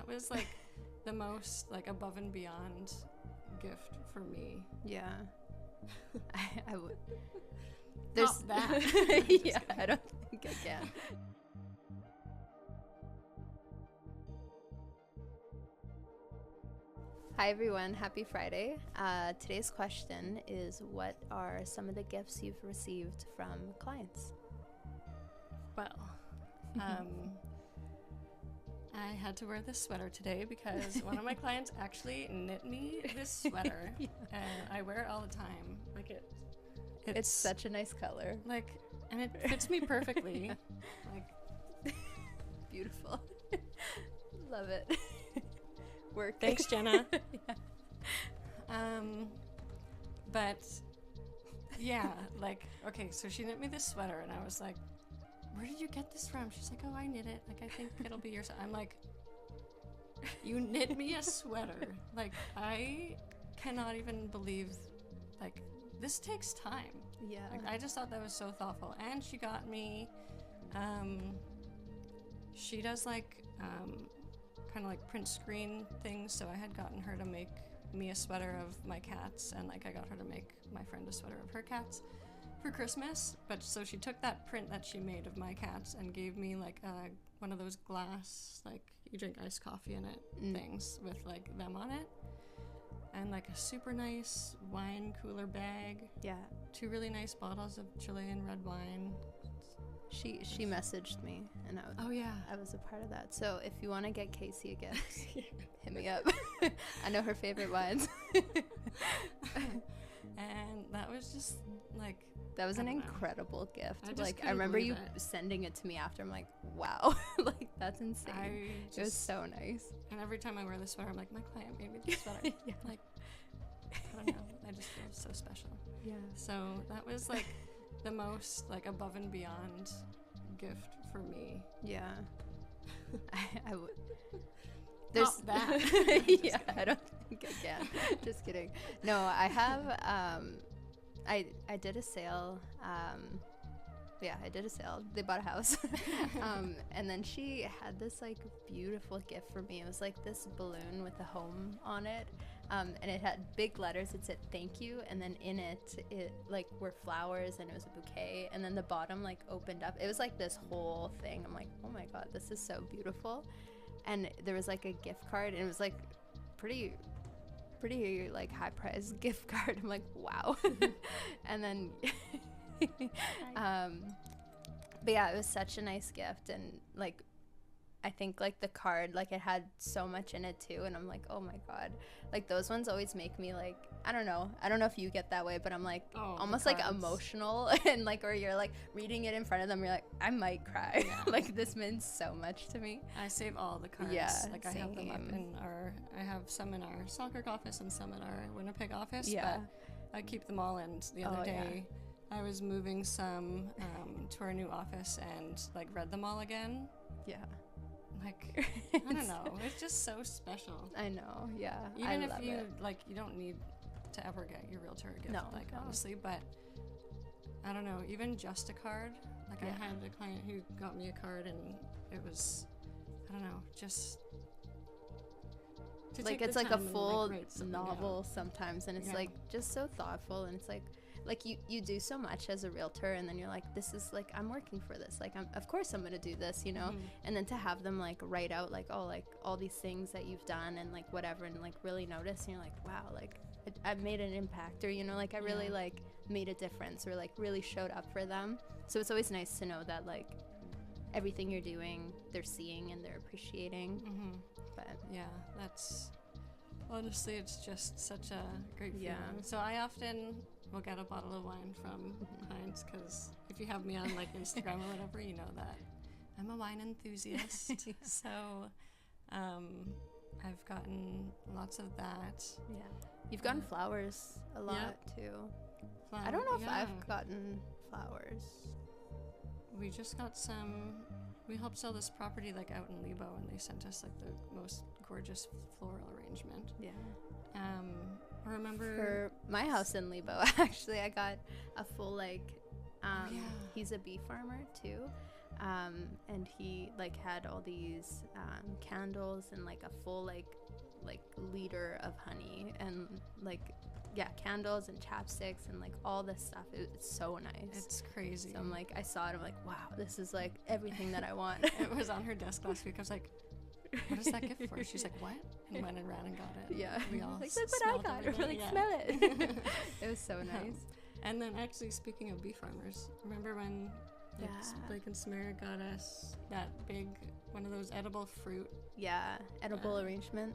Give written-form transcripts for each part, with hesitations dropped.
that was like the most like above and beyond gift for me. Yeah. I would. There's that. Yeah, I don't think I can. Hi everyone, happy Friday. Today's question is, what are some of the gifts you've received from clients? Well, I had to wear this sweater today because one of my clients actually knit me this sweater. Yeah. And I wear it all the time. Like it's such a nice color. Like, and it fits me perfectly. Like, beautiful. Love it. Work. Thanks, Jenna. Yeah. But yeah, like, okay, so she knit me this sweater and I was like, where did you get this from? She's like, oh, I knit it. Like, I think it'll be yours. I'm like, you knit me a sweater. Like, I cannot even believe, like, this takes time. Yeah. Like, I just thought that was so thoughtful. And she got me, she does like, kind of like print screen things. So I had gotten her to make me a sweater of my cats, and like I got her to make my friend a sweater of her cats for Christmas. But so she took that print that she made of my cats and gave me like one of those glass, like you drink iced coffee in it things with like them on it, and like a super nice wine cooler bag. Yeah. 2 really nice bottles of Chilean red wine. She messaged me and I was a part of that. So if you want to get Kasey a gift, hit me up. I know her favorite wines. And that was just like, that was an incredible gift. Like, I remember you sending it to me after. I'm like, wow, like that's insane. It was so nice. And every time I wear this sweater, I'm like, my client made me this sweater. Yeah. Like, I don't know, I just feel so special. Yeah. So that was like the most like above and beyond gift for me. Yeah. I would. There's that. Yeah, I don't think I can. Just kidding. No, I have. I did a sale. I did a sale. They bought a house. And then she had this like beautiful gift for me. It was like this balloon with a home on it. And it had big letters. It said thank you, and then in it like were flowers, and it was a bouquet, and then the bottom like opened up. It was like this whole thing. I'm like, oh my god, this is so beautiful. And there was like a gift card, and it was like pretty like high price gift card. I'm like, wow. And then but yeah, it was such a nice gift, and like I think like the card, like it had so much in it too, and I'm like, oh my god, like those ones always make me like, I don't know if you get that way, but I'm like almost like emotional, and like, or you're like reading it in front of them, you're like, I might cry. Yeah. Like this means so much to me. I save all the cards. Yeah, like I have them up in I have some in our Selkirk office and some in our Winnipeg office. Yeah, but I keep them all. And the other day I was moving some to our new office and like read them all again. Yeah. Like, I don't know. It's just so special. I know, yeah. Even if you, like, you don't need to ever get your realtor a gift, honestly. But, I don't know, even just a card. Like, I had a client who got me a card, and it was, I don't know, just... Like, it's like a full novel sometimes, and it's, like, just so thoughtful, and it's, like you do so much as a realtor, and then you're like, this is like, I'm working for this, like of course I'm gonna do this, you know. And then to have them like write out like, oh, like all these things that you've done and like whatever, and like really notice, and you're like, wow, like I've made an impact, or you know, like I really like made a difference, or like really showed up for them. So it's always nice to know that like everything you're doing, they're seeing and they're appreciating. But yeah, that's honestly, it's just such a great feeling. So I often will get a bottle of wine from clients, because if you have me on like Instagram or whatever, you know that I'm a wine enthusiast. So I've gotten lots of that. Yeah. You've gotten flowers a lot too. I don't know if I've gotten flowers. We just got some. We helped sell this property like out in Lebo, and they sent us like the most gorgeous floral arrangement. Yeah. I remember for my house in Lebo, actually, I got a full like he's a bee farmer too. And he like had all these candles and like a full like liter of honey and like candles and chapsticks and like all this stuff. It's so nice. It's crazy. So I'm like, I saw it, I'm like, wow, this is like everything that I want. It was on her desk last week. I was like, what is that gift for? She's like, what? And went and ran and got it. Yeah. We all like, look what I got. We're like, smell it. It was so nice. And then actually, speaking of bee farmers, remember when like, Blake and Samara got us that big, one of those edible fruit? Yeah, edible arrangement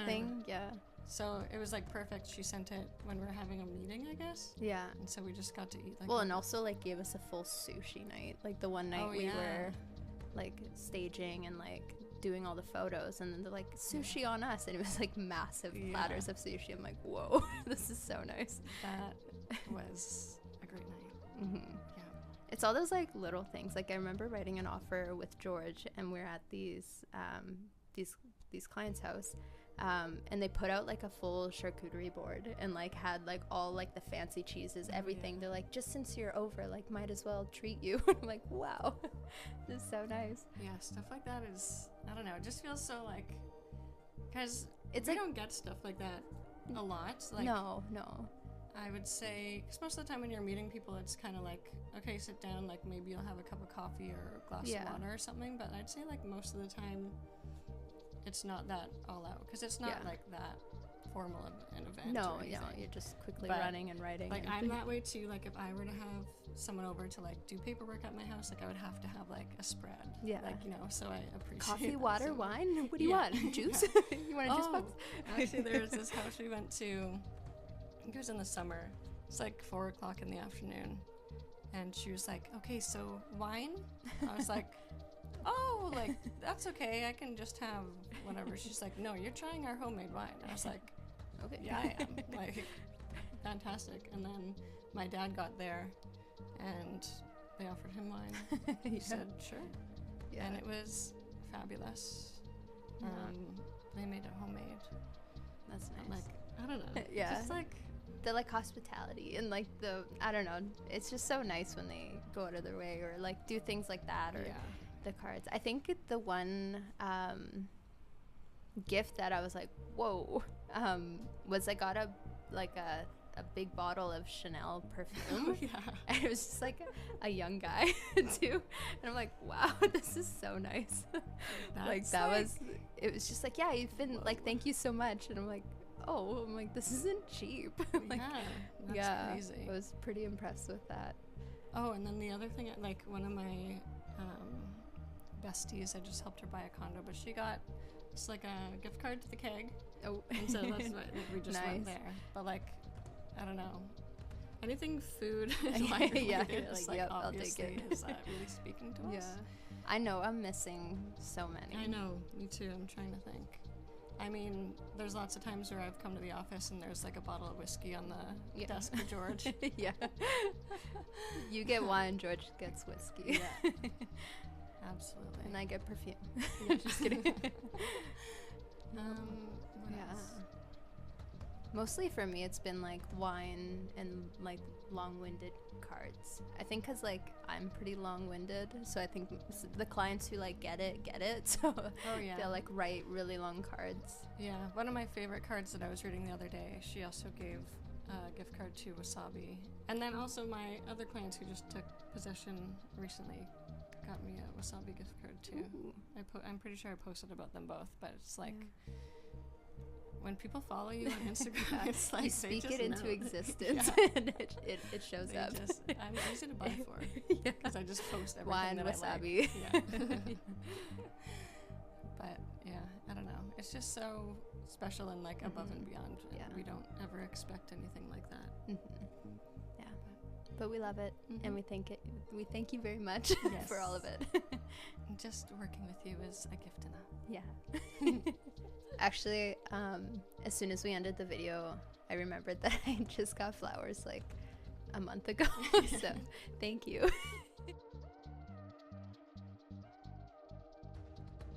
thing. Yeah. So it was like perfect. She sent it when we were having a meeting, I guess. Yeah. And so we just got to eat like. Well, and also like gave us a full sushi night. Like the one night we were like staging and like doing all the photos, and then they're like sushi on us, and it was like massive platters of sushi. I'm like, whoa, this is so nice. That was a great night. Mm-hmm. Yeah. It's all those like little things. Like I remember writing an offer with George, and we're at these clients' house. And they put out like a full charcuterie board and like had like all like the fancy cheeses, everything. They're like, just since you're over, like might as well treat you. I'm like, wow, this is so nice. Yeah, stuff like that is, I don't know, it just feels so like, because we like, don't get stuff like that a lot. Like, no. I would say, because most of the time when you're meeting people, it's kind of like, okay, sit down, like maybe you'll have a cup of coffee or a glass of water or something. But I'd say like most of the time, it's not that all out, because it's not like that formal of an event. No, you're just quickly running and writing. Like I'm that way too. Like if I were to have someone over to like do paperwork at my house, like I would have to have like a spread. Yeah. Like, you know, so I appreciate coffee, water, wine. What do you want? Juice? You want a juice box? Actually, there was this house we went to. I think it was in the summer. It's like 4:00 in the afternoon, and she was like, "Okay, so wine?" I was like, "Oh, like that's okay. I can just have whatever." She's like, "No, you're trying our homemade wine." I was like, "Okay, yeah, I am." Like, fantastic. And then my dad got there, and they offered him wine. He said, "Sure," and it was fabulous. They made it homemade. That's nice. Like, I don't know. Yeah. Just like the like hospitality and like the, I don't know, it's just so nice when they go out of their way or like do things like that, or the cards. I think the one gift that I was like, whoa, was I got a big bottle of Chanel perfume. And it was just like a young guy too, and I'm like, wow, this is so nice. It was just like, yeah, you've been like, thank you so much. And I'm like, this isn't cheap. Like, that's crazy. I was pretty impressed with that. Oh, and then the other thing, like one of my besties, I just helped her buy a condo, but she got just like a gift card to the keg. Oh, and so that's what we just went there. But like, I don't know, anything food related, obviously is really speaking to us. Yeah, I know, I'm missing so many. I know, me too. I'm trying to think. I mean, there's lots of times where I've come to the office and there's like a bottle of whiskey on the desk for George. Yeah. You get wine, George gets whiskey. Yeah. Absolutely. And I get perfume. Yeah, just kidding. What else? Mostly for me, it's been like wine and like long-winded cards. I think because like I'm pretty long-winded, so I think the clients who like get it. So they'll like write really long cards. Yeah, one of my favorite cards that I was reading the other day, she also gave a gift card to Wasabi, and then also my other clients who just took possession recently got me a Wasabi gift card too. I'm pretty sure I posted about them both, but it's like. When people follow you on Instagram, it's like you speak it into existence, and it shows up. I'm easy to buy for because I just post everything wine, that wasabi. I like. Yeah. But yeah, I don't know. It's just so special and like above and beyond. Yeah. We don't ever expect anything like that. Mm-hmm. Yeah, but we love it, and we thank you very much for all of it. Just working with you is a gift enough. Yeah. Actually, as soon as we ended the video, I remembered that I just got flowers like a month ago. So thank you.